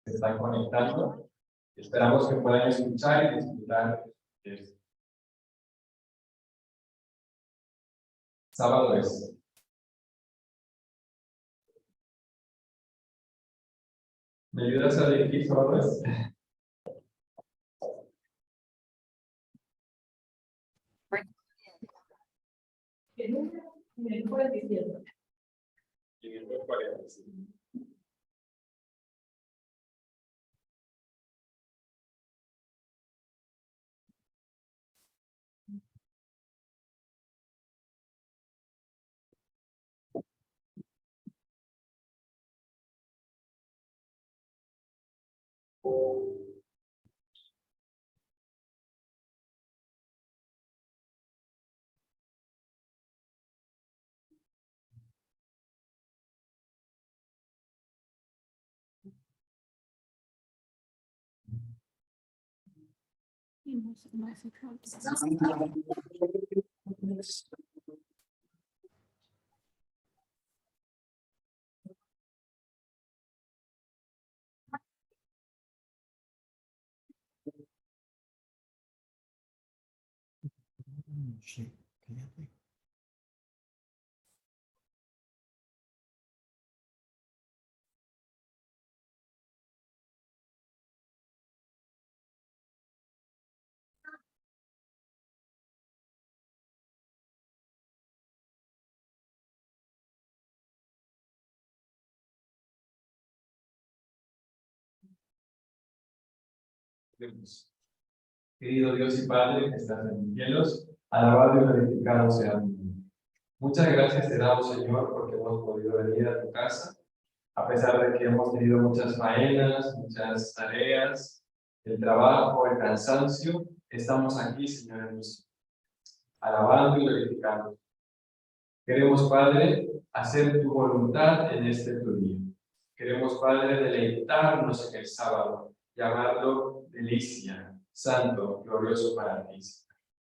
se están conectando. Esperamos que puedan escuchar y disfrutar esto. Sábado es. ¿Me ayudas a dirigir sábado es? En el 47. 540. Querido Dios y Padre que estás en los cielos, alabado y glorificado sea tu nombre. Muchas gracias te damos, Señor, porque hemos podido venir a tu casa, a pesar de que hemos tenido muchas faenas, muchas tareas, el trabajo, el cansancio. Estamos aquí, Señor, alabando y glorificando. Queremos, Padre, hacer tu voluntad en este tu día. Queremos, Padre, deleitarnos en el sábado, llamarlo delicia, santo, glorioso para ti.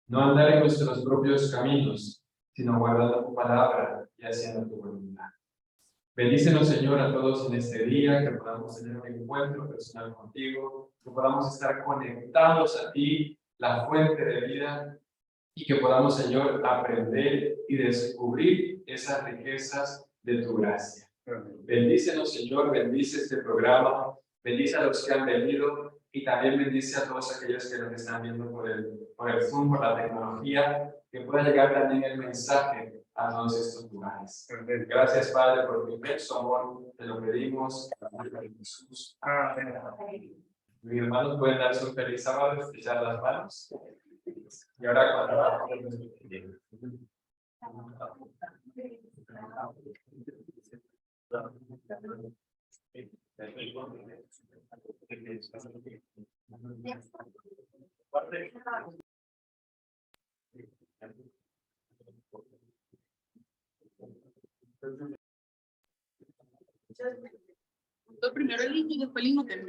No andar en nuestros propios caminos, sino guardando tu palabra y haciendo tu voluntad. Bendícenos, Señor, a todos en este día, que podamos tener un encuentro personal contigo, que podamos estar conectados a ti, la fuente de vida, y que podamos, Señor, aprender y descubrir esas riquezas de tu gracia. Bendícenos, Señor, bendice este programa, bendice a los que han venido y también bendice a todos aquellos que nos están viendo por el Zoom, por la tecnología, que pueda llegar también el mensaje a todos estos lugares. Gracias, Padre, por tu inmenso amor, te lo pedimos, en el nombre de Jesús. Amén. Mis hermanos pueden darse un feliz sábado, estrechar las manos. Y ahora cuando Primero el niño y después el inútil.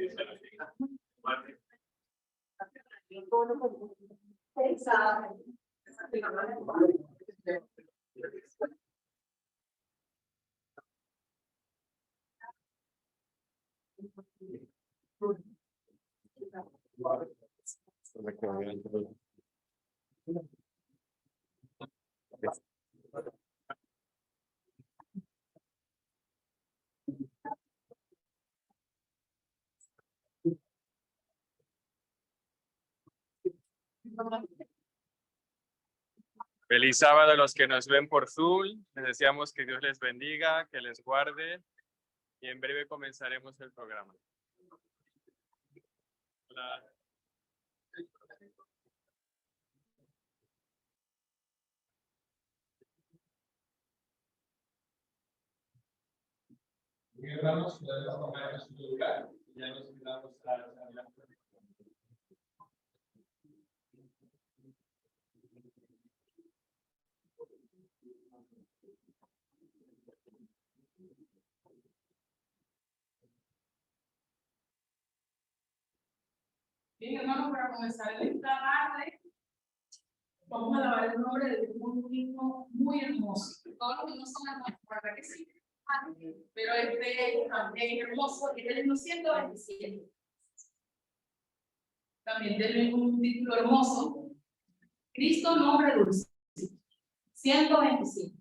Feliz sábado a los que nos ven por Zoom. Les deseamos que Dios les bendiga, que les guarde y en breve comenzaremos el programa. Hola. hermanos, podemos tomar nuestro lugar. Ya nos quedamos a la Bien, hermanos, para comenzar esta tarde, vamos a alabar el nombre de Dios, un himno muy hermoso. Todos los himnos son hermosos, ¿verdad que sí? Pero este también es hermoso y tiene 127. También tiene un título hermoso. Cristo, nombre dulce. 125.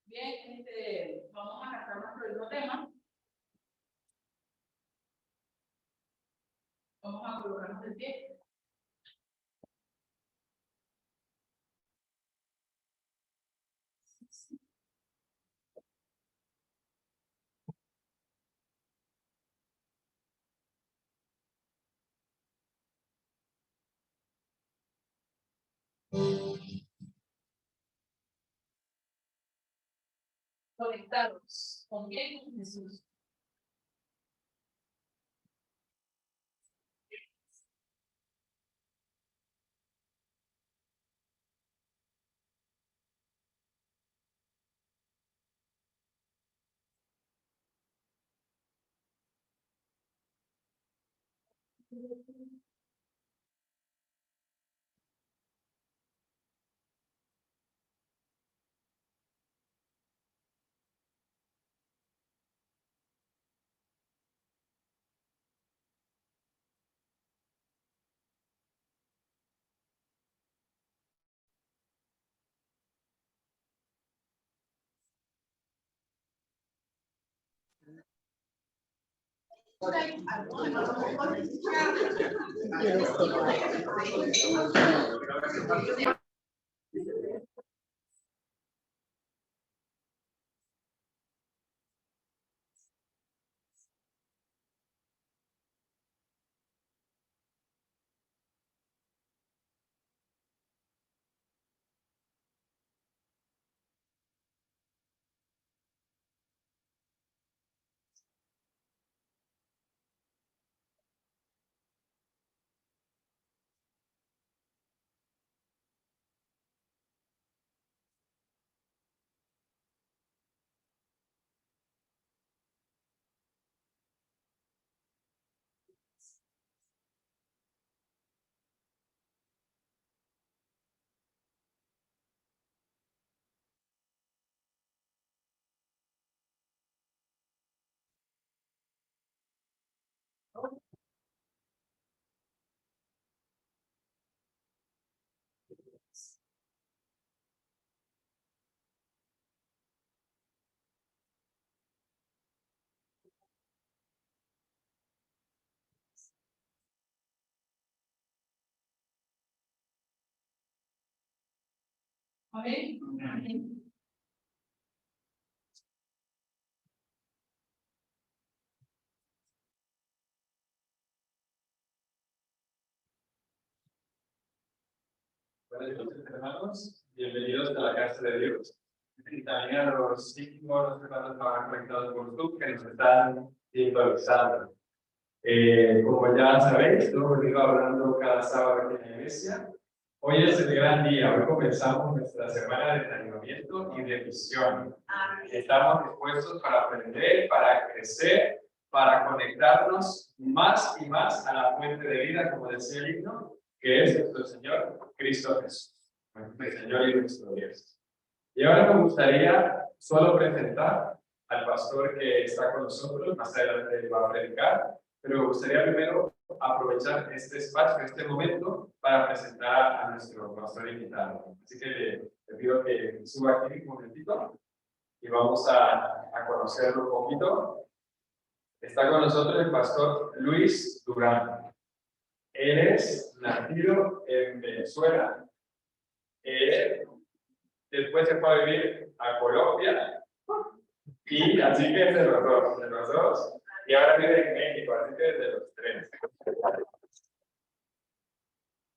Bien, vamos a tratar nuestro mismo tema. Vamos a colocarnos de pie. Conectados con bien con Jesús. Amén. Amén. tardes, hermanos. Bienvenidos a la casa de Dios. Y también a los hijos que van conectados por YouTube que nos están sintonizando. Como ya sabéis, lo hemos ido hablando cada sábado aquí en la iglesia. Hoy es el gran día. Hoy comenzamos nuestra semana de entrenamiento y de misión. Estamos dispuestos para aprender, para crecer, para conectarnos más y más a la fuente de vida, como decía el himno, que es nuestro Señor Cristo Jesús, nuestro Señor y nuestro Dios. Y ahora me gustaría solo presentar al pastor que está con nosotros, más adelante va a predicar, pero me gustaría primero aprovechar este espacio, este momento, para presentar a nuestro pastor invitado. Así que le pido que suba aquí un momentito y vamos a conocerlo un poquito. Está con nosotros el pastor Luis Durán. Él es nacido en Venezuela. Después se fue a vivir a Colombia. Y así que es de los dos. Y ahora vive en México, así que es de los tres.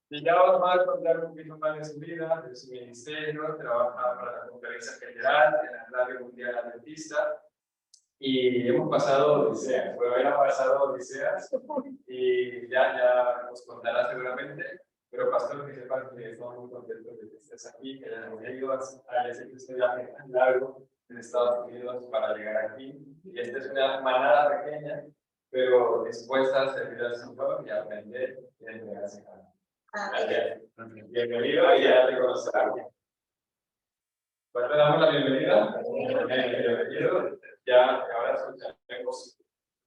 Y ya os va a contar un poquito más de su vida, de su ministerio. Trabaja para la Conferencia General en la Radio Mundial Adventista. Y hemos pasado odiseas, bueno, ya han pasado odiseas y ya nos contará seguramente, pero pastor, que sepan que estamos muy contentos de que estés aquí, que hayas venido a decir que este viaje tan largo en Estados Unidos para llegar aquí. Y esta es una manada pequeña, pero dispuesta a servir al Señor y a aprender y a entregarse a Él. Bienvenido y ya te conocerás. Pues te damos la bienvenida. Bienvenido. Ya ahora escucharemos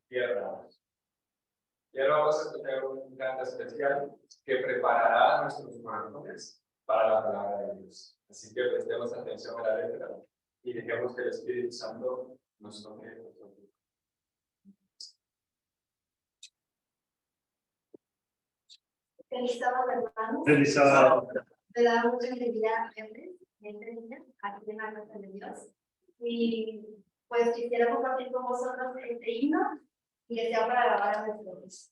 tierra. Y ahora vamos a escuchar un canto especial que preparará nuestros corazones para la palabra de Dios. Así que prestemos atención a la letra y dejemos que el Espíritu Santo nos toque. Feliz sábado, hermanos. Feliz sábado. Me da mucha alegría verles aquí en la casa de Dios. Y pues quisiera compartir con vosotros este himno y que sea para grabar a nuestro Dios.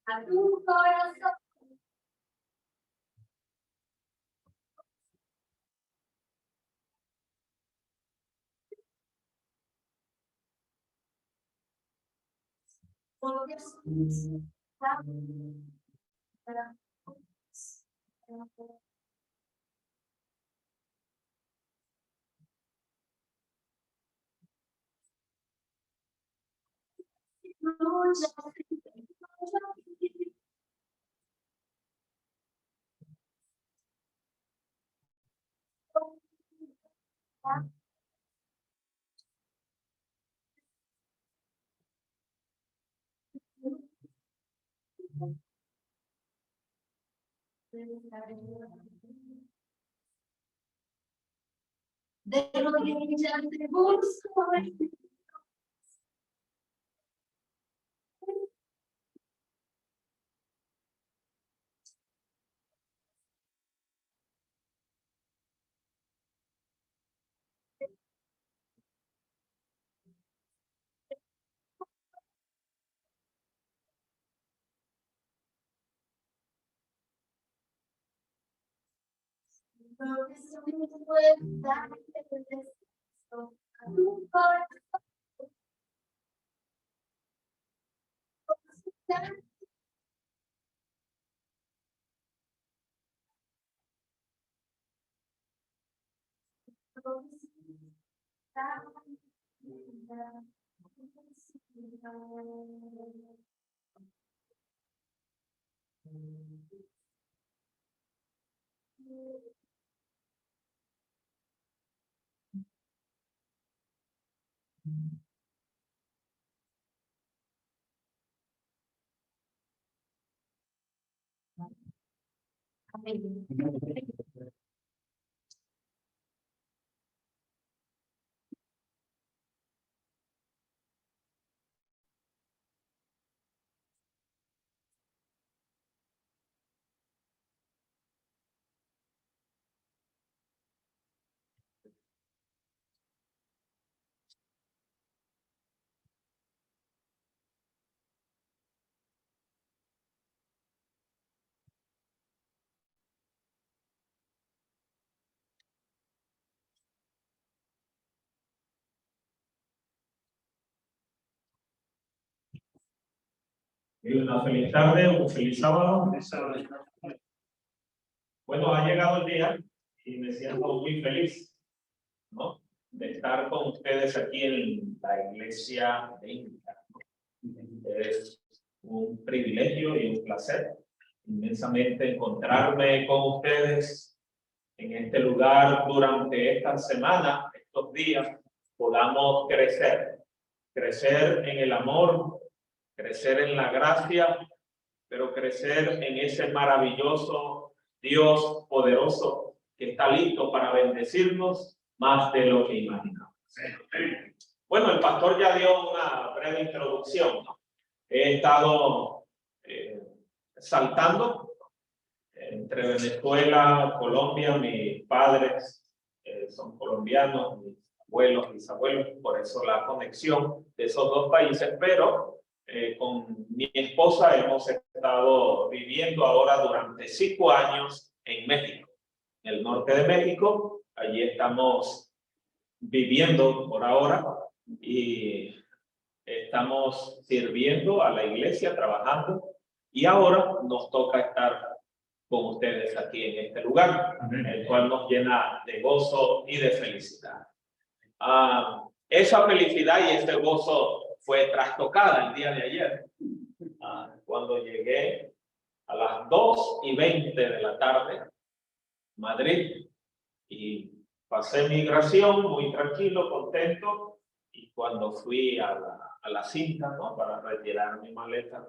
A tu corazón. De rodillas te busco. Porque soy muy fuerte, te necesito a tu corazón. Amén. Una feliz tarde, un feliz sábado. Bueno, ha llegado el día y me siento muy feliz, ¿no? De estar con ustedes aquí en la iglesia de Inca. Es un privilegio y un placer inmensamente encontrarme con ustedes en este lugar durante esta semana, estos días, podamos crecer en el amor, crecer en la gracia, pero crecer en ese maravilloso Dios poderoso que está listo para bendecirnos más de lo que imaginamos. Bueno, el pastor ya dio una breve introducción, ¿no? He estado saltando entre Venezuela, Colombia. Mis padres son colombianos, mis abuelos, bisabuelos, por eso la conexión de esos dos países, pero con mi esposa hemos estado viviendo ahora durante 5 años en México, en el norte de México. Allí estamos viviendo por ahora y estamos sirviendo a la iglesia, trabajando, y ahora nos toca estar con ustedes aquí en este lugar, el cual nos llena de gozo y de felicidad. Esa felicidad y ese gozo fue trastocada el día de ayer, cuando llegué a las 2:20 de la tarde a Madrid y pasé migración muy tranquilo, contento, y cuando fui a la cinta, ¿no?, para retirar mi maleta,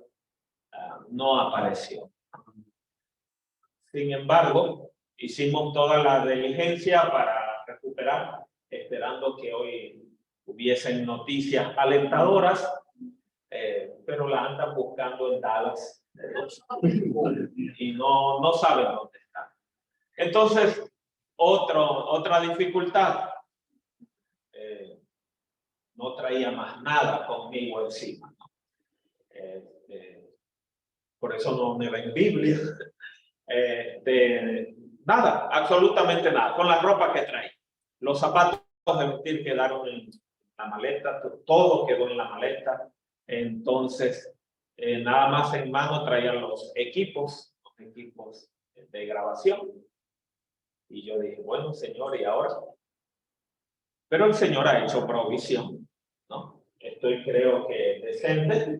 no apareció. Sin embargo, hicimos toda la diligencia para recuperar, esperando que hoy hubiesen noticias alentadoras, pero la andan buscando en Dallas y no saben dónde está. Entonces, otra dificultad, no traía más nada conmigo encima, ¿no? Por eso no me ven Biblia. De nada, absolutamente nada, con la ropa que traía. Los zapatos de vestir quedaron en la maleta, todo quedó en la maleta. Entonces, nada más en mano traían los equipos de grabación. Y yo dije, bueno, Señor, ¿y ahora? Pero el Señor ha hecho provisión, ¿no? Estoy, creo que, decente.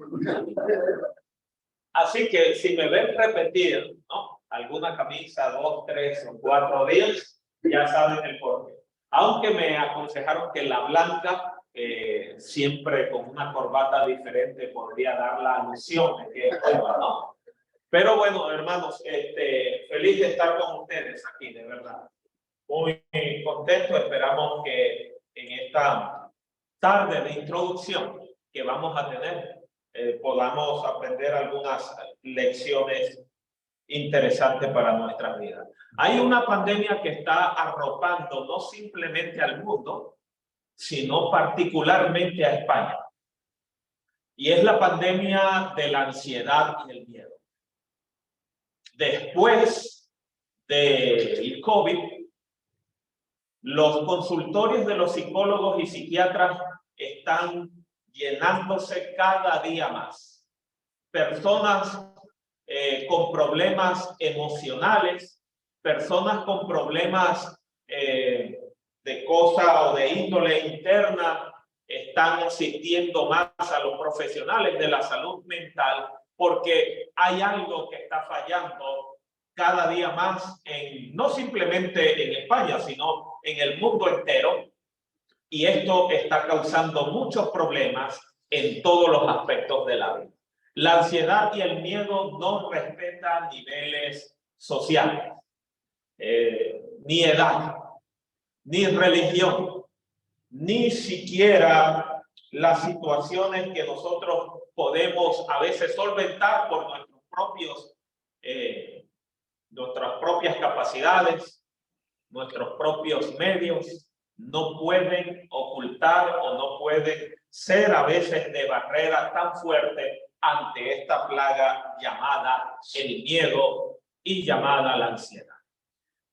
Así que si me ven repetir, ¿no?, alguna camisa 2, 3 o 4 días, ya saben el porqué. Aunque me aconsejaron que la blanca, siempre con una corbata diferente, podría dar la alusión de que es nueva, ¿no? Pero bueno, hermanos, feliz de estar con ustedes aquí, de verdad. Muy contento. Esperamos que en esta tarde de introducción que vamos a tener, podamos aprender algunas lecciones interesantes para nuestra vida. Hay una pandemia que está arropando no simplemente al mundo, sino particularmente a España. Y es la pandemia de la ansiedad y el miedo. Después del COVID, los consultorios de los psicólogos y psiquiatras están llenándose cada día más. Personas con problemas emocionales, personas con problemas de cosa o de índole interna, están asistiendo más a los profesionales de la salud mental porque hay algo que está fallando cada día más, no simplemente en España, sino en el mundo entero. Y esto está causando muchos problemas en todos los aspectos de la vida. La ansiedad y el miedo no respetan niveles sociales, ni edad, ni religión, ni siquiera las situaciones que nosotros podemos a veces solventar por nuestras propias capacidades, nuestros propios medios, no pueden ocultar o no pueden ser a veces de barrera tan fuerte ante esta plaga llamada el miedo y llamada la ansiedad.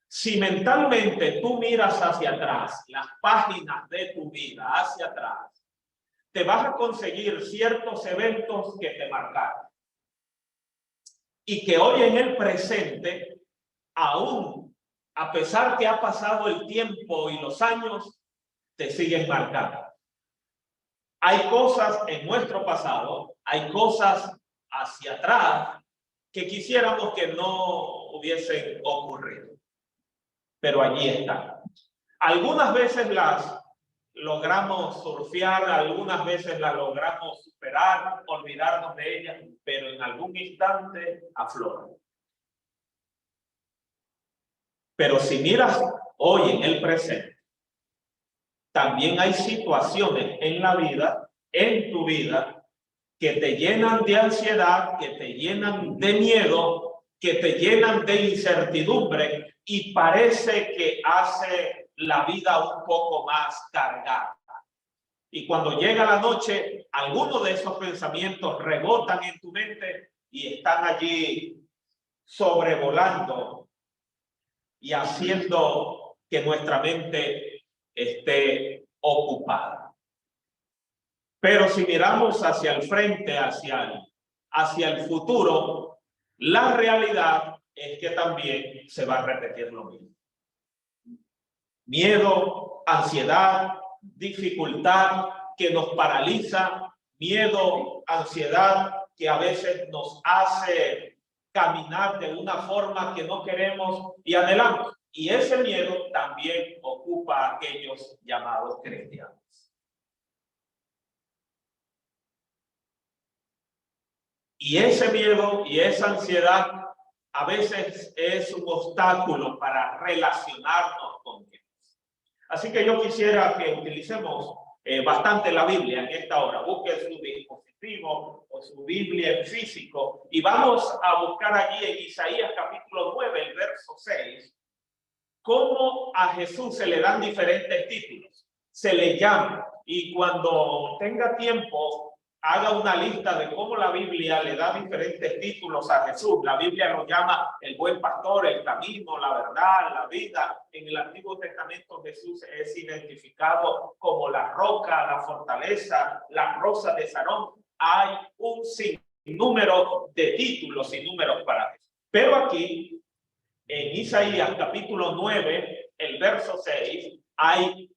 Si mentalmente tú miras hacia atrás, las páginas de tu vida hacia atrás, te vas a conseguir ciertos eventos que te marcaron y que hoy en el presente, aún a pesar que ha pasado el tiempo y los años, te siguen marcando. Hay cosas en nuestro pasado, hay cosas hacia atrás que quisiéramos que no hubiesen ocurrido, pero allí están. Algunas veces las logramos surfear, algunas veces las logramos superar, olvidarnos de ellas, pero en algún instante afloran. Pero si miras hoy en el presente, también hay situaciones en la vida, en tu vida, que te llenan de ansiedad, que te llenan de miedo, que te llenan de incertidumbre y parece que hace la vida un poco más cargada. Y cuando llega la noche, algunos de esos pensamientos rebotan en tu mente y están allí sobrevolando y haciendo que nuestra mente esté ocupada. Pero si miramos hacia el frente, hacia el futuro, la realidad es que también se va a repetir lo mismo. Miedo, ansiedad, dificultad que nos paraliza, miedo, ansiedad que a veces nos hace caminar de una forma que no queremos y adelante. Y ese miedo también ocupa a aquellos llamados cristianos. Y ese miedo y esa ansiedad a veces es un obstáculo para relacionarnos con Dios. Así que yo quisiera que utilicemos bastante la Biblia en esta hora. Busquen su dispositivo o su Biblia en físico y vamos a buscar allí en Isaías capítulo 9, el verso 6, cómo a Jesús se le dan diferentes títulos. Se le llama, y cuando tenga tiempo, haga una lista de cómo la Biblia le da diferentes títulos a Jesús. La Biblia lo llama el buen pastor, el camino, la verdad, la vida. En el Antiguo Testamento Jesús es identificado como la roca, la fortaleza, la rosa de Sarón. Hay un sinnúmero de títulos y números para Jesús. Pero aquí, en Isaías capítulo 9, el verso 6, hay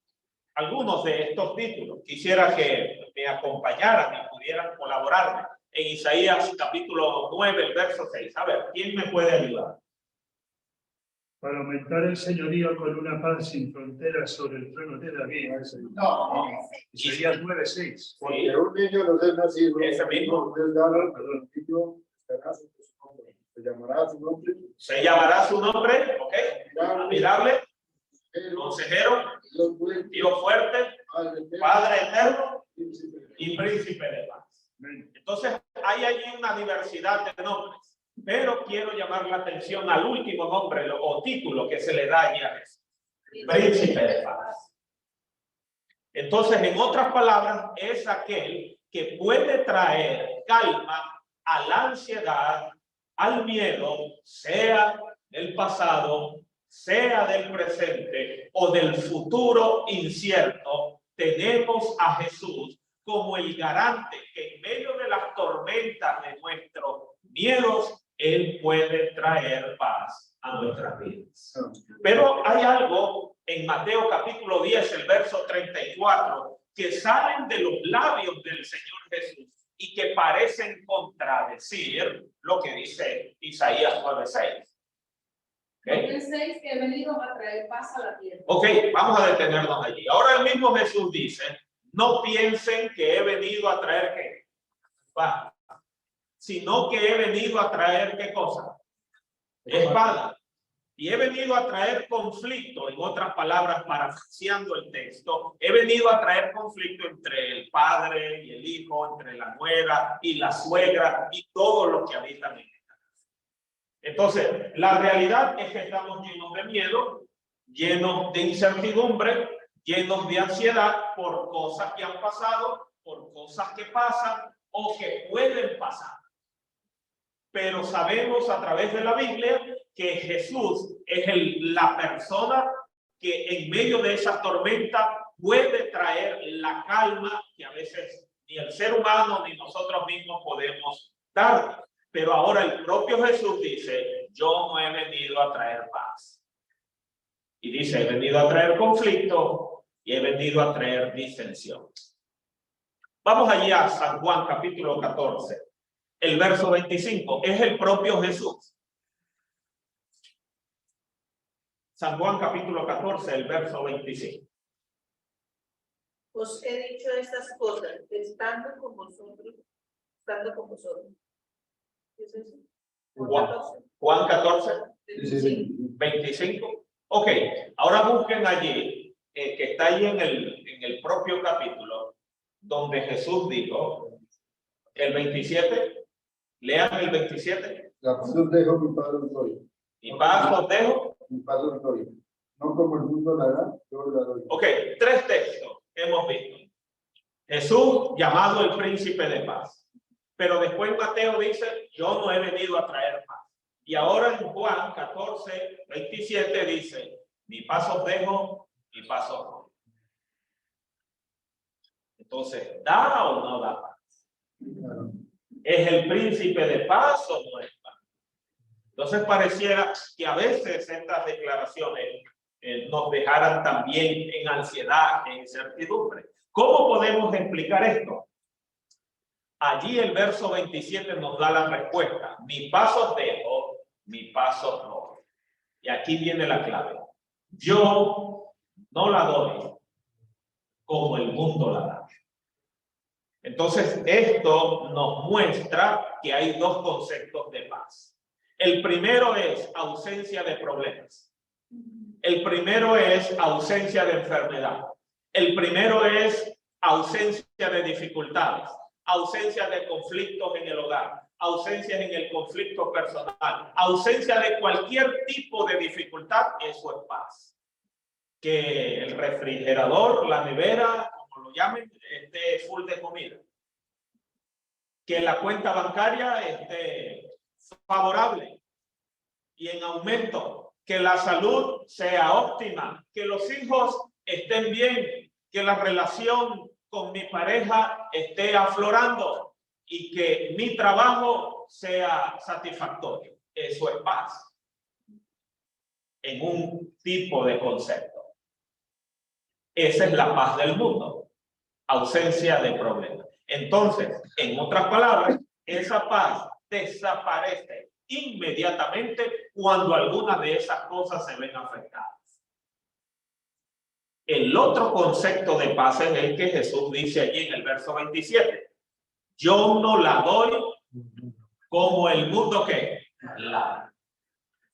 algunos de estos títulos. Quisiera que me acompañaran y pudieran colaborarme en Isaías capítulo 9, el verso 6. A ver, ¿quién me puede ayudar? para aumentar el señorío con una paz sin fronteras sobre el trono de David. No. Isaías 9:6. Porque un niño nos es nacido, Ese mismo. nos es dado, perdón, niño estará sobre su nombre. Se llamará su nombre. Se llamará su nombre, ¿ok? Admirable, Pero, consejero, Dios bueno, Dios fuerte, Padre eterno, Padre eterno príncipe de y príncipe de paz. Amén. Entonces, hay allí una diversidad de nombres, pero quiero llamar la atención al último nombre o título que se le da allí a Jesús, príncipe de paz. Entonces, en otras palabras, es aquel que puede traer calma a la ansiedad, al miedo, sea del pasado, sea del presente o del futuro incierto. Tenemos a Jesús como el garante que en medio de las tormentas de nuestros miedos, Él puede traer paz a nuestras vidas. Pero hay algo en Mateo capítulo 10, el verso 34, que salen de los labios del Señor Jesús y que parecen contradecir lo que dice Isaías 9:6. El 6 que he venido a traer paz a la tierra. Ok, vamos a detenernos allí. Ahora el mismo Jesús dice, no piensen que he venido a traer ¿qué? Paz, sino que he venido a traer ¿qué cosa? Espada. Y he venido a traer conflicto, en otras palabras, parafraseando el texto, he venido a traer conflicto entre el padre y el hijo, entre la nuera y la suegra y todos los que habitan en esta casa. Entonces, la realidad es que estamos llenos de miedo, llenos de incertidumbre, llenos de ansiedad por cosas que han pasado, por cosas que pasan o que pueden pasar. Pero sabemos a través de la Biblia que Jesús es la persona que en medio de esa tormenta puede traer la calma que a veces ni el ser humano ni nosotros mismos podemos dar. Pero ahora el propio Jesús dice, yo no he venido a traer paz. Y dice, he venido a traer conflicto y he venido a traer disensión. Vamos allí a San Juan capítulo 14. El verso 25 es el propio Jesús. San Juan capítulo 14, el verso 25. Os he dicho estas cosas, estando con vosotros. ¿Qué es eso? Juan 14, Sí. 25. Ok, ahora busquen allí, que está ahí en el propio capítulo, donde Jesús dijo, el 27. Lean el 27. La paz os dejo, mi paz os doy. Y paz os dejo. Mi paz os doy. No como el mundo la da, yo la doy. Ok, 3 textos hemos visto. Jesús llamado el príncipe de paz. Pero después Mateo dice, yo no he venido a traer paz. Y ahora en Juan 14, 27 dice, mi paz os dejo, mi paz os doy. Entonces, ¿da o no da paz? Claro. ¿Es el príncipe de paz o no es paz? Entonces pareciera que a veces estas declaraciones nos dejaran también en ansiedad, en incertidumbre. ¿Cómo podemos explicar esto? Allí el verso 27 nos da la respuesta. Mi paz os dejo, mi paz os doy. Y aquí viene la clave. Yo no la doy como el mundo la da. Entonces, esto nos muestra que hay 2 conceptos de paz. El primero es ausencia de problemas. El primero es ausencia de enfermedad. El primero es ausencia de dificultades, ausencia de conflictos en el hogar, ausencia en el conflicto personal, ausencia de cualquier tipo de dificultad. Eso es paz. Que el refrigerador, la nevera, como lo llamen, esté full de comida. Que la cuenta bancaria esté favorable y en aumento. Que la salud sea óptima. Que los hijos estén bien. Que la relación con mi pareja esté aflorando. Y que mi trabajo sea satisfactorio. Eso es paz. En un tipo de concepto. Esa es la paz del mundo. Ausencia de problemas. Entonces, en otras palabras, esa paz desaparece inmediatamente cuando alguna de esas cosas se ven afectadas. El otro concepto de paz es el que Jesús dice allí en el verso 27. Yo no la doy como el mundo que la da.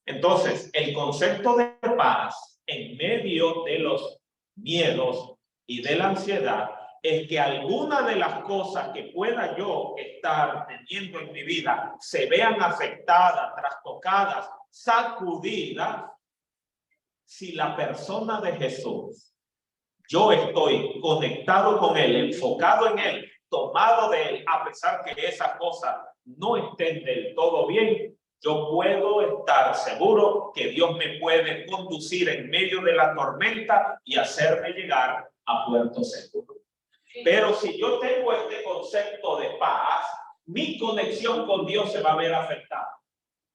Entonces, el concepto de paz en medio de los miedos y de la ansiedad es que alguna de las cosas que pueda yo estar teniendo en mi vida se vean afectadas, trastocadas, sacudidas, si la persona de Jesús, yo estoy conectado con Él, enfocado en Él, tomado de Él, a pesar que esas cosas no estén del todo bien, yo puedo estar seguro que Dios me puede conducir en medio de la tormenta y hacerme llegar a puerto seguro. Pero si yo tengo este concepto de paz, mi conexión con Dios se va a ver afectada.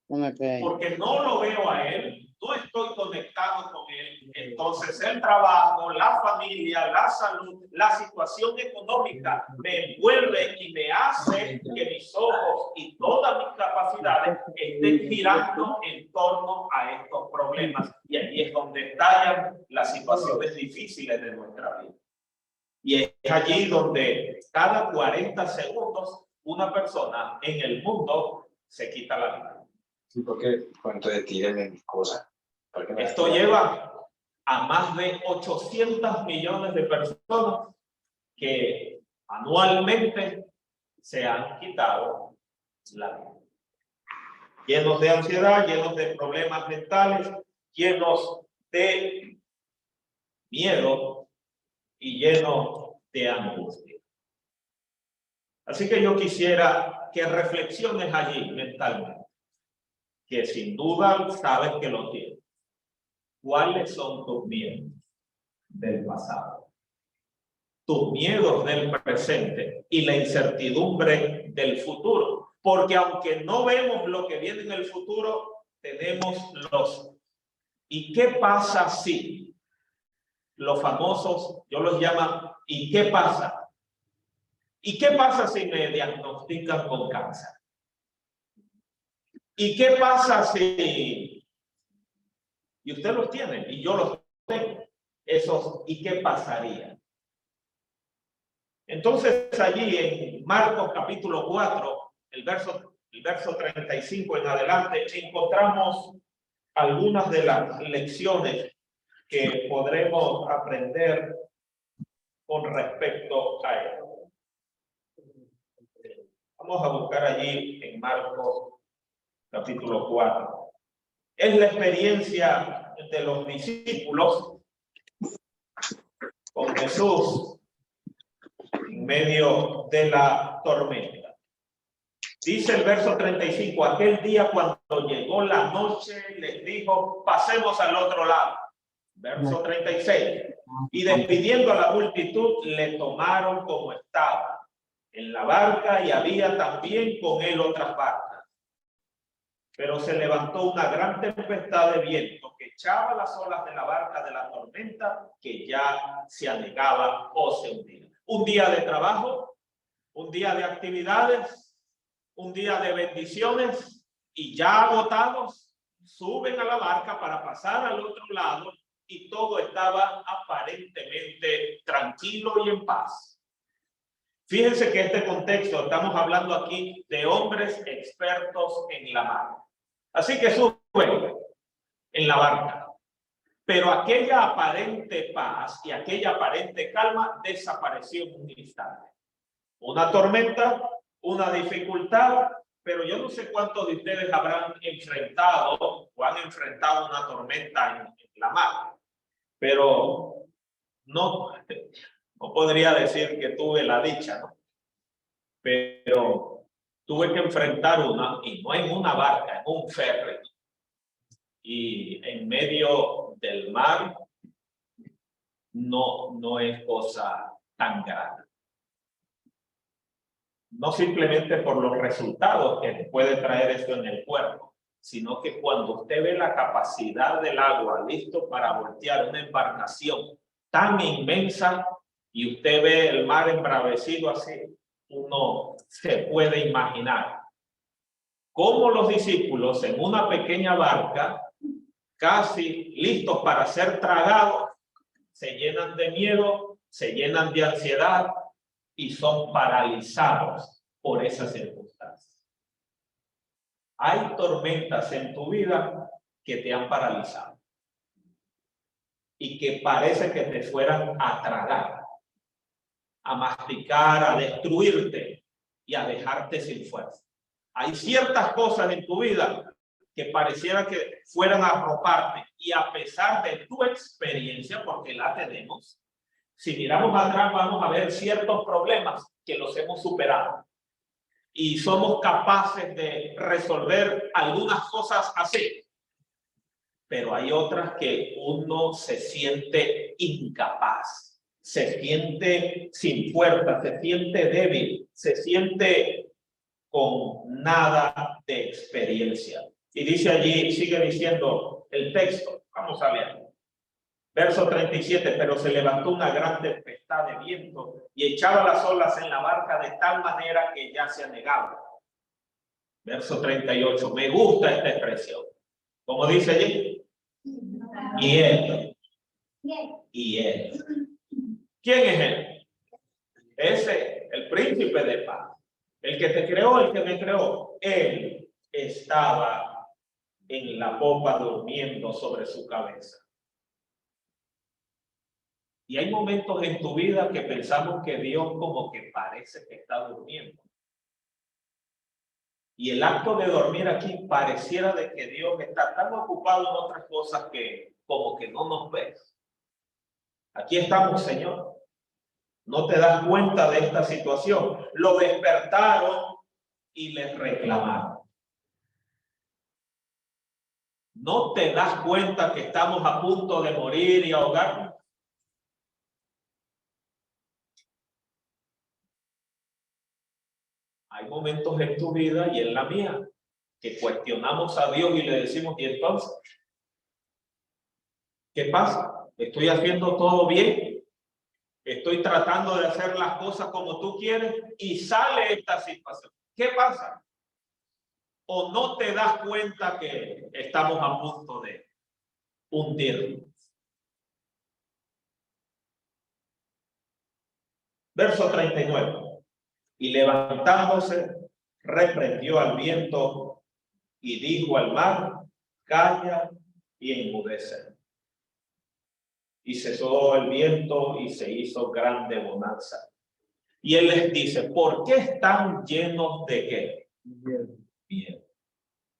Porque no lo veo a Él, no estoy conectado con Él. Entonces el trabajo, la familia, la salud, la situación económica me envuelve y me hace que mis ojos y todas mis capacidades estén girando en torno a estos problemas. Y allí es donde estallan las situaciones difíciles de nuestra vida. Y es allí donde cada 40 segundos una persona en el mundo se quita la vida. Sí, porque cuánto de tiren mis cosas. Esto lleva a más de 800 millones de personas que anualmente se han quitado la vida. Llenos de ansiedad, llenos de problemas mentales, llenos de miedo y llenos de angustia. Así que yo quisiera que reflexiones allí mentalmente, que sin duda sabes que lo tienes. ¿Cuáles son tus miedos del pasado? Tus miedos del presente y la incertidumbre del futuro. Porque aunque no vemos lo que viene en el futuro, tenemos los ¿y qué pasa si? Los famosos, yo los llamo ¿y qué pasa? ¿Y qué pasa si me diagnostican con cáncer? ¿Y qué pasa si? Y usted los tiene y yo los tengo. Esos ¿y qué pasaría? Entonces allí en Marcos capítulo 4, el verso 35 en adelante, encontramos algunas de las lecciones que podremos aprender con respecto a él. Vamos a buscar allí en Marcos capítulo 4. Es la experiencia de los discípulos con Jesús en medio de la tormenta. Dice el verso 35, aquel día cuando llegó la noche les dijo, pasemos al otro lado. Verso 36, y despidiendo a la multitud le tomaron como estaba en la barca y había también con él otras barcas. Pero se levantó una gran tempestad de viento que echaba las olas de la barca de la tormenta que ya se anegaba o se hundía. Un día de trabajo, un día de actividades, un día de bendiciones y ya agotados, suben a la barca para pasar al otro lado y todo estaba aparentemente tranquilo y en paz. Fíjense que este contexto, estamos hablando aquí de hombres expertos en la mar. Así que suben en la barca. Pero aquella aparente paz y aquella aparente calma desapareció en un instante. Una tormenta, una dificultad, pero yo no sé cuántos de ustedes habrán enfrentado o han enfrentado una tormenta en la mar. Pero no podría decir que tuve la dicha, ¿no? Pero tuve que enfrentar una, y no en una barca, en un ferry. Y en medio del mar no es cosa tan grande. No simplemente por los resultados que puede traer esto en el cuerpo, sino que cuando usted ve la capacidad del agua listo para voltear una embarcación tan inmensa y usted ve el mar embravecido así, uno se puede imaginar cómo los discípulos en una pequeña barca, casi listos para ser tragados, se llenan de miedo, se llenan de ansiedad y son paralizados por esas circunstancias. Hay tormentas en tu vida que te han paralizado y que parece que te fueran a tragar, a masticar, a destruirte y a dejarte sin fuerza. Hay ciertas cosas en tu vida que pareciera que fueran a arroparte y a pesar de tu experiencia, porque la tenemos, si miramos atrás vamos a ver ciertos problemas que los hemos superado y somos capaces de resolver algunas cosas así. Pero hay otras que uno se siente incapaz, se siente sin fuerza, se siente débil, se siente con nada de experiencia. Y dice allí, sigue diciendo el texto, vamos a leer. Verso 37, pero se levantó una gran tempestad de viento y echaba las olas en la barca de tal manera que ya se anegaba. Verso 38, me gusta esta expresión. ¿Cómo dice allí? Y él. Y él. ¿Quién es él? Ese, el príncipe de paz. El que te creó, el que me creó. Él estaba en la popa durmiendo sobre su cabeza. Y hay momentos en tu vida que pensamos que Dios como que parece que está durmiendo. Y el acto de dormir aquí pareciera de que Dios está tan ocupado en otras cosas que como que no nos ves. Aquí estamos, Señor. No te das cuenta de esta situación. Lo despertaron y les reclamaron. ¿No te das cuenta que estamos a punto de morir y ahogarnos? Hay momentos en tu vida y en la mía que cuestionamos a Dios y le decimos, ¿y entonces? ¿Qué pasa? ¿Estoy haciendo todo bien? ¿Estoy tratando de hacer las cosas como tú quieres? Y sale esta situación. ¿Qué pasa? ¿O no te das cuenta que estamos a punto de hundirnos? Verso 39. Y levantándose, reprendió al viento y dijo al mar, calla y enmudece. Y cesó el viento y se hizo grande bonanza. Y él les dice, ¿por qué están llenos de qué? Bien.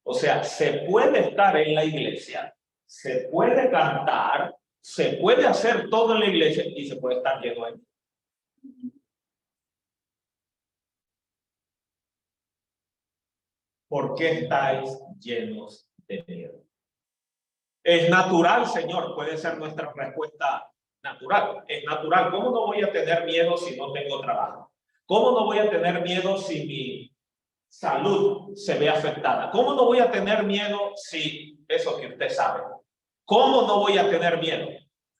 O sea, se puede estar en la iglesia, se puede cantar, se puede hacer todo en la iglesia y se puede estar lleno ahí. ¿Por qué estáis llenos de miedo? Es natural, Señor, puede ser nuestra respuesta natural. Es natural. ¿Cómo no voy a tener miedo si no tengo trabajo? ¿Cómo no voy a tener miedo si mi salud se ve afectada? ¿Cómo no voy a tener miedo si eso que usted sabe? ¿Cómo no voy a tener miedo?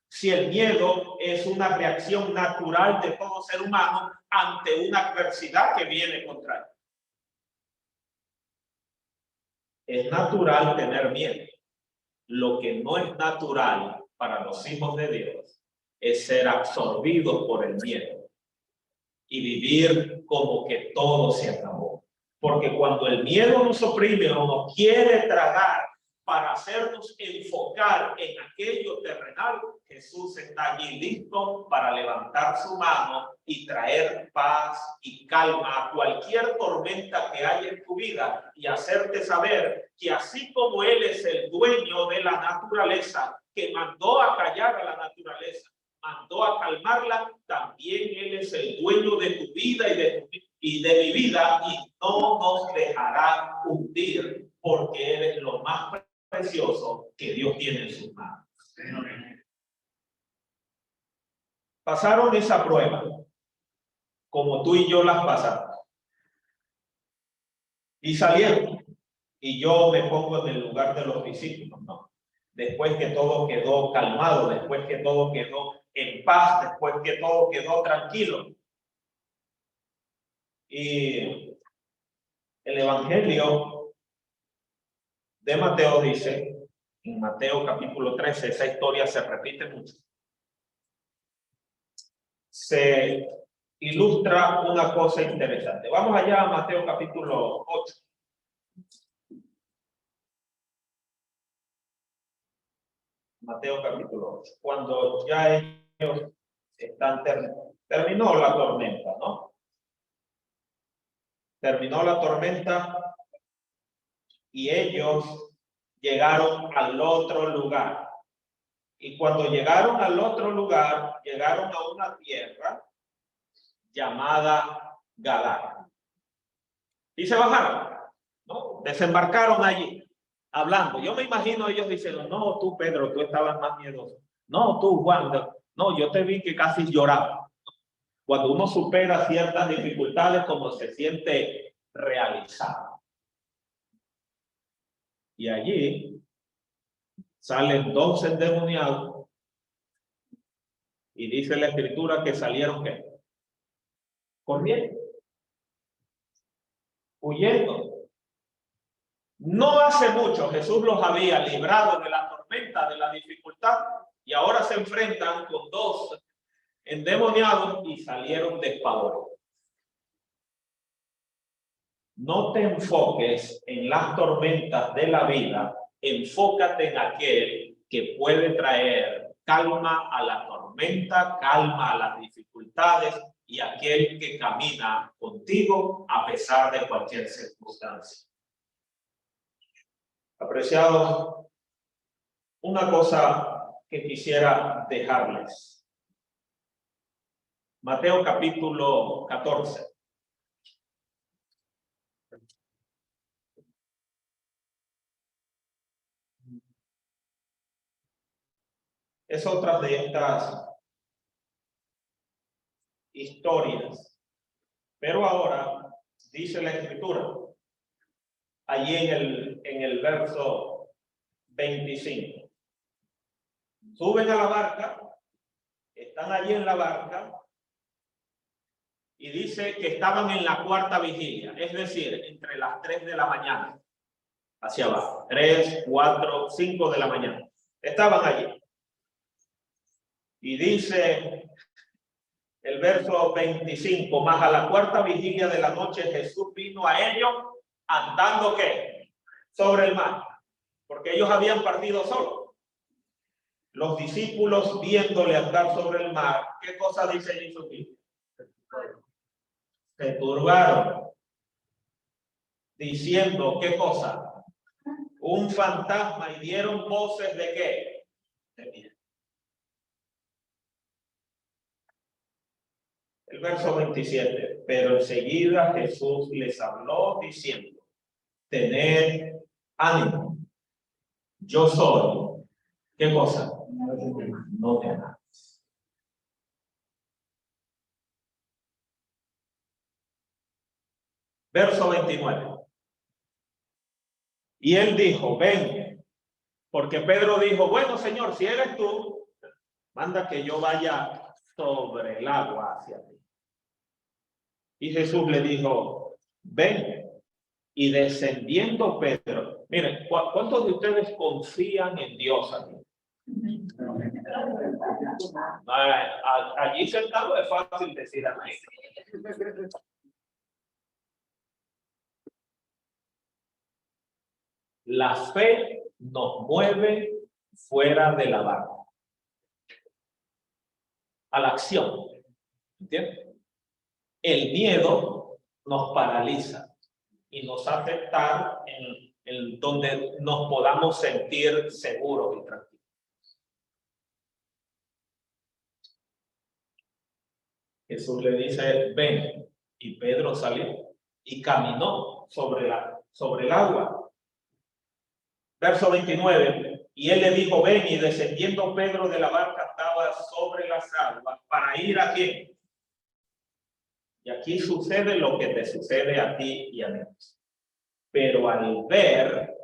Si el miedo es una reacción natural de todo ser humano ante una adversidad que viene contra él. Es natural tener miedo. Lo que no es natural para los hijos de Dios es ser absorbidos por el miedo y vivir como que todo se acabó. Porque cuando el miedo nos oprime o nos quiere tragar para hacernos enfocar en aquello terrenal, Jesús está allí listo para levantar su mano y traer paz y calma a cualquier tormenta que haya en tu vida y hacerte saber que así como Él es el dueño de la naturaleza, que mandó a callar a la naturaleza, mandó a calmarla, también Él es el dueño de tu vida y de mi vida y no nos dejará hundir porque eres lo más precioso que Dios tiene en sus manos. Pasaron esa prueba como tú y yo las pasamos y salieron y yo me pongo en el lugar de los discípulos, no. Después que todo quedó calmado, después que todo quedó en paz, después que todo quedó tranquilo. Y el evangelio de Mateo dice, en Mateo capítulo 13, esa historia se repite mucho. Se ilustra una cosa interesante. Vamos allá a Mateo capítulo 8. Mateo capítulo 8. Cuando ya ellos están terminó la tormenta, ¿no? Terminó la tormenta y ellos llegaron al otro lugar. Y cuando llegaron al otro lugar, llegaron a una tierra llamada Gadara. Y se bajaron, ¿no? Desembarcaron allí, hablando. Yo me imagino ellos diciendo, no, tú Pedro, tú estabas más miedoso. No, tú Juan, no, yo te vi que casi lloraba. Cuando uno supera ciertas dificultades, como se siente realizado. Y allí salen 2 endemoniados y dice la escritura que salieron ¿qué? Corriendo, huyendo. No hace mucho Jesús los había librado de la tormenta, de la dificultad, y ahora se enfrentan con 2 endemoniados y salieron despavoridos. No te enfoques en las tormentas de la vida, enfócate en aquel que puede traer calma a la tormenta, calma a las dificultades y aquel que camina contigo a pesar de cualquier circunstancia. Apreciados, una cosa que quisiera dejarles. Mateo capítulo 14. Es otra de estas historias. Pero ahora dice la escritura, allí en el verso 25. Suben a la barca, están allí en la barca, y dice que estaban en la 4ª vigilia, es decir, entre las 3 de la mañana, hacia abajo, 3, 4, 5 de la mañana. Estaban allí. Y dice el verso 25, más a la 4ª vigilia de la noche Jesús vino a ellos andando ¿qué? Sobre el mar, porque ellos habían partido solos. Los discípulos viéndole andar sobre el mar, ¿qué cosa dice Jesús? Se turbaron, diciendo, ¿qué cosa? Un fantasma, y dieron voces de ¿qué? De miedo. El verso 27, pero enseguida Jesús les habló diciendo, tened ánimo, yo soy, ¿qué cosa? No temas. Verso 29. Y él dijo, ven, porque Pedro dijo, bueno Señor, si eres tú, manda que yo vaya sobre el agua hacia ti. Y Jesús le dijo, ven. Y descendiendo Pedro, miren, ¿cuántos de ustedes confían en Dios aquí? Allí sentado es fácil decir amén. La fe nos mueve fuera de la barca a la acción. ¿Entiendes? El miedo nos paraliza y nos hace estar en donde nos podamos sentir seguros y tranquilos. Jesús le dice, ven, y Pedro salió y caminó sobre el agua. Verso 29, y él le dijo, ven, y descendiendo Pedro de la barca estaba sobre las aguas para ir ¿a quién? Y aquí sucede lo que te sucede a ti y a mí. Pero al ver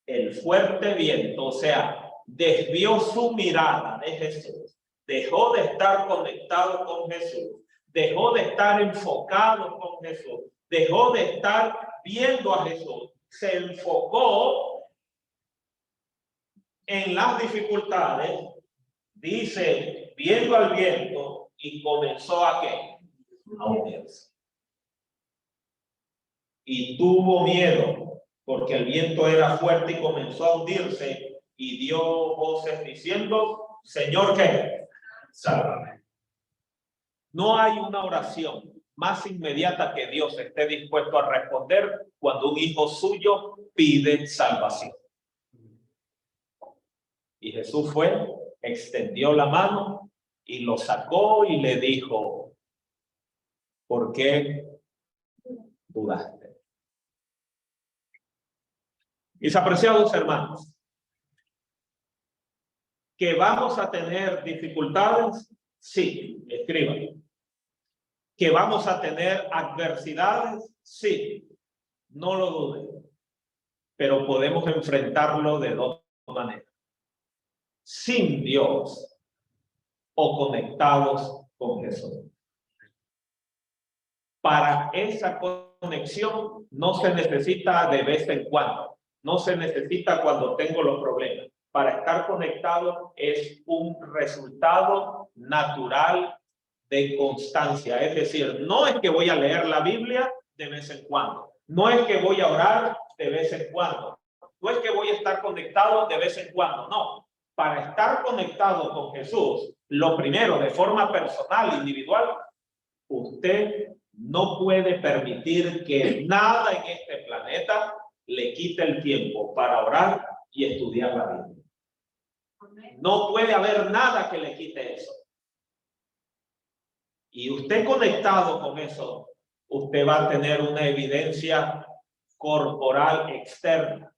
el fuerte viento, o sea, desvió su mirada de Jesús, dejó de estar conectado con Jesús, dejó de estar enfocado con Jesús, dejó de estar viendo a Jesús, se enfocó en las dificultades, dice, viendo al viento, y comenzó a ¿qué? A hundirse. Y tuvo miedo, porque el viento era fuerte y comenzó a hundirse, y dio voces diciendo, Señor, ¿qué? Sálvame. No hay una oración más inmediata que Dios esté dispuesto a responder cuando un hijo suyo pide salvación. Y Jesús fue, extendió la mano y lo sacó y le dijo, ¿por qué dudaste? Mis apreciados hermanos, ¿que vamos a tener dificultades? Sí, escriban. ¿Que vamos a tener adversidades? Sí, no lo duden. Pero podemos enfrentarlo de dos maneras. Sin Dios o conectados con Jesús. Para esa conexión no se necesita de vez en cuando. No se necesita cuando tengo los problemas. Para estar conectado es un resultado natural de constancia. Es decir, no es que voy a leer la Biblia de vez en cuando. No es que voy a orar de vez en cuando. No es que voy a estar conectado de vez en cuando. No. Para estar conectado con Jesús, lo primero, de forma personal, individual, usted no puede permitir que nada en este planeta le quite el tiempo para orar y estudiar la Biblia. No puede haber nada que le quite eso. Y usted conectado con eso, usted va a tener una evidencia corporal externa,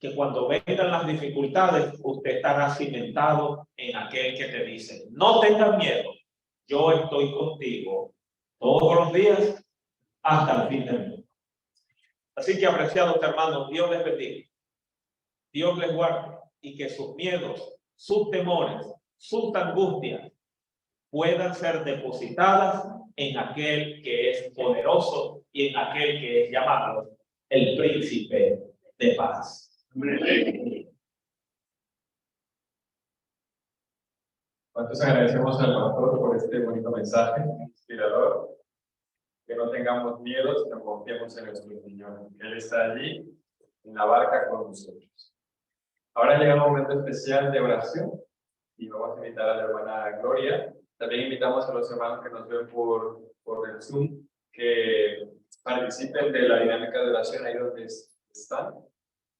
que cuando vengan las dificultades, usted estará cimentado en aquel que te dice, no tengas miedo, yo estoy contigo todos los días hasta el fin del mundo. Así que, apreciados hermanos, Dios les bendiga, Dios les guarde, y que sus miedos, sus temores, sus angustias puedan ser depositadas en aquel que es poderoso y en aquel que es llamado el príncipe de paz. ¿Cuántos agradecemos al pastor por este bonito mensaje inspirador? Que no tengamos miedo, sino confiemos en nuestro Señor. Él está allí, en la barca con nosotros. Ahora llega un momento especial de oración y vamos a invitar a la hermana Gloria. También invitamos a los hermanos que nos ven por el Zoom que participen de la dinámica de oración ahí donde están.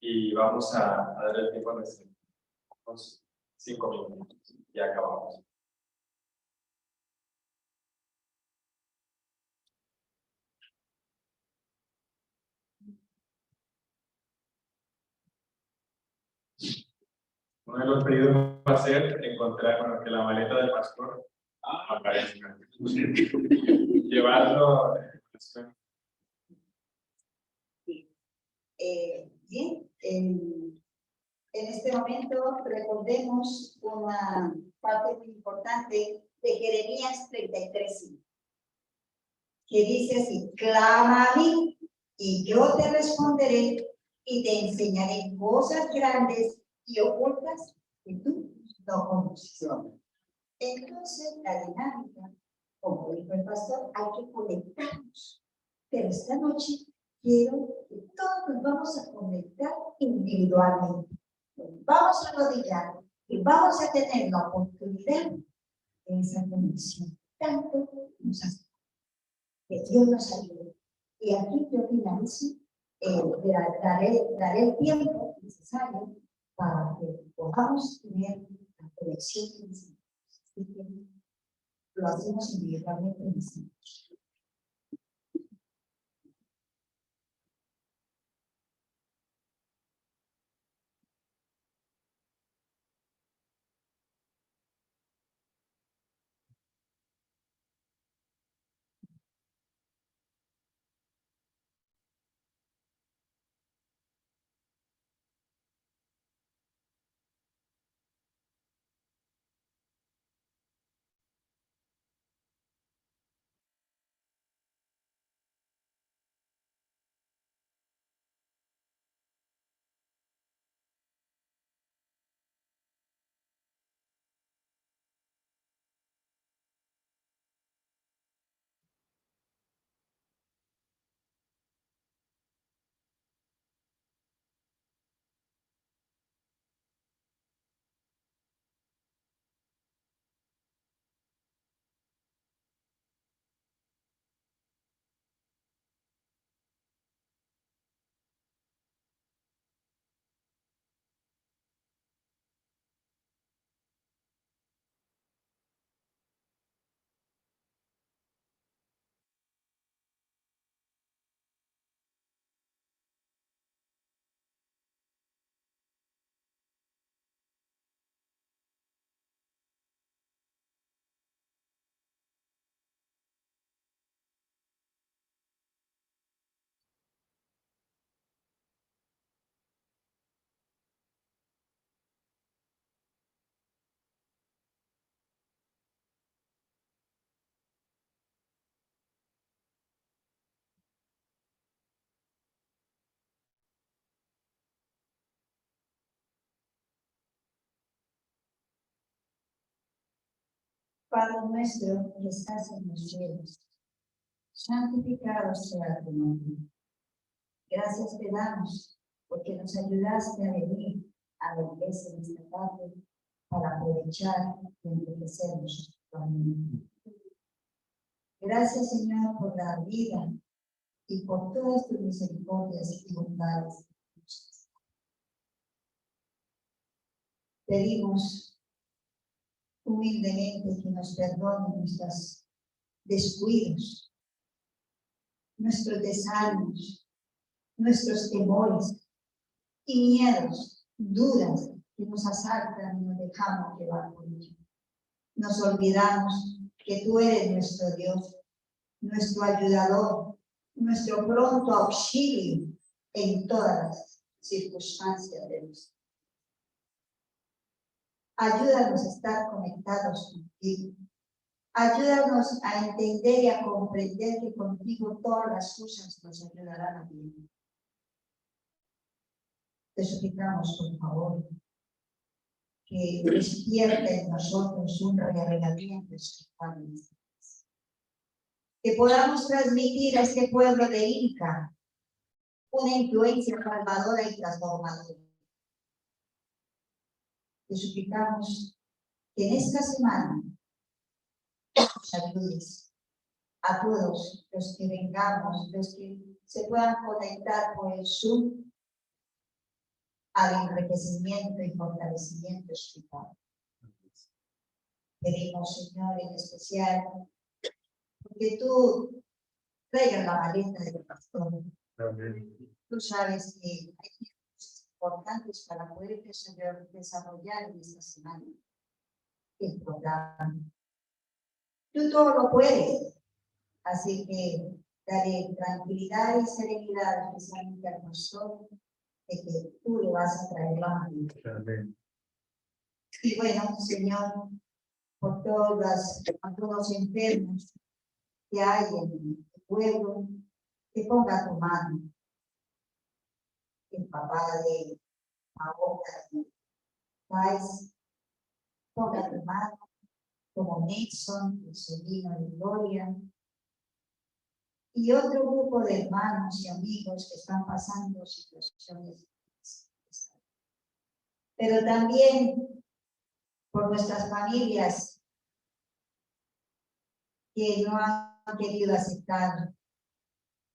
Y vamos a dar el tiempo a nuestros 5 minutos. Y acabamos. Uno de los pedidos va a ser encontrar que la maleta del pastor aparezca. Llevarlo. Bien, en este momento recordemos una parte muy importante de Jeremías 33, que dice así, clama a mí y yo te responderé y te enseñaré cosas grandes y ocultas que tú no conoces. Entonces, la dinámica, como dijo el pastor, hay que conectarnos. Pero esta noche quiero que todos nos vamos a conectar individualmente. Nos vamos a arrodillar y vamos a tener la oportunidad de esa conexión. Tanto nos hace. Que Dios nos ayude. Y aquí yo finalizo, daré el tiempo necesario para que podamos tener la conexión que necesitamos. Así que lo hacemos individualmente. Padre nuestro que estás en los cielos, santificado sea tu nombre. Gracias te damos porque nos ayudaste a venir a la iglesia en esta tarde para aprovechar y enriquecernos espiritualmente. Gracias, Señor, por la vida y por todas tus misericordias y bondades. Pedimos humildemente que nos perdone nuestros descuidos, nuestros desánimos, nuestros temores y miedos, dudas que nos asaltan y nos dejamos llevar por ello. Nos olvidamos que tú eres nuestro Dios, nuestro ayudador, nuestro pronto auxilio en todas las circunstancias de nuestra vida. Ayúdanos a estar conectados contigo. Ayúdanos a entender y a comprender que contigo todas las cosas nos ayudarán a vivir. Te suplicamos, por favor, que despierte en nosotros un reavivamiento espiritual. Que podamos transmitir a este pueblo de Inca una influencia salvadora y transformadora. Te suplicamos que en esta semana nos ayudes a todos los que vengamos, los que se puedan conectar por el Zoom al enriquecimiento y fortalecimiento espiritual. Pedimos, Señor, en especial, porque tú traigas la maleta del pastor. Amén. Tú sabes que hay cosas importantes para poder desarrollar en esta semana el programa. Tú todo lo puedes, así que daré tranquilidad y serenidad especialmente al pastor de que tú le vas a traer la maleta. Amén. Y bueno, Señor, por todos los enfermos que hay en el pueblo, que ponga tu mano. El papá de Paola, Thais, ponga tu mano, como Nixon, el sobrino de Gloria, y otro grupo de hermanos y amigos que están pasando situaciones. Pero también por nuestras familias que no han querido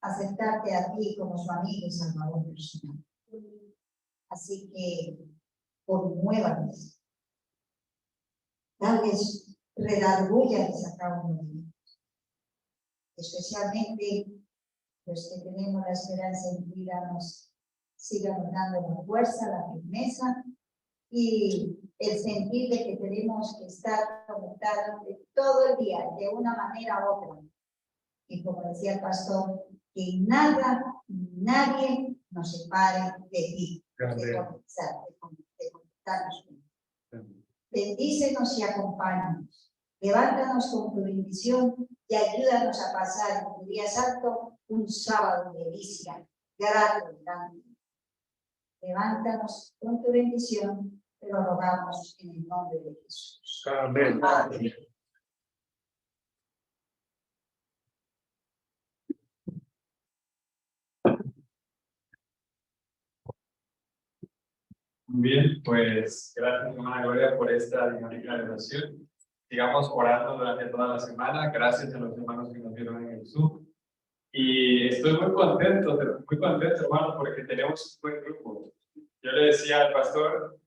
aceptarte a ti como su amigo y salvador personal. Así que conmuévanos, darles redargúyales a cada uno de ellos, especialmente los que tenemos la esperanza en vida, nos sigan dando la fuerza, la firmeza y el sentir de que tenemos que estar conectados todo el día, de una manera u otra. Y como decía el pastor, que nada, nadie nos separe de ti, de conectarnos. Bendícenos y acompáñanos. Levántanos con tu bendición y ayúdanos a pasar en tu día santo un sábado de delicia, grato y grande. Levántanos con tu bendición, te lo rogamos en el nombre de Jesús. Amén. Amén. Muy bien, pues gracias, hermana Gloria, por esta dinámica de oración. Sigamos orando durante toda la semana. Gracias a los hermanos que nos vieron en el Zoom. Y estoy muy contento, hermano, porque tenemos un buen grupo. Yo le decía al pastor,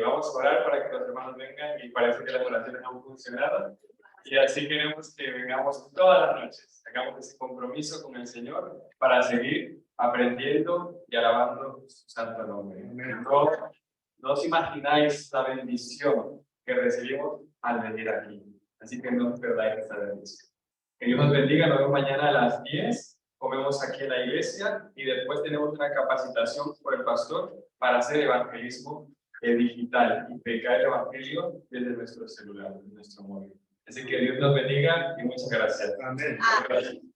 vamos a orar para que los hermanos vengan y parece que las oraciones han funcionado. Y así queremos que vengamos todas las noches, hagamos ese compromiso con el Señor para seguir aprendiendo y alabando su santo nombre. No os imagináis la bendición que recibimos al venir aquí. Así que no os perdáis esta bendición. Que Dios nos bendiga, nos vemos mañana a las 10, comemos aquí en la iglesia y después tenemos una capacitación por el pastor para hacer evangelismo digital y predicar el evangelio desde nuestro celular, desde nuestro móvil. Así que Dios nos bendiga y muchas gracias. Amén. Amén.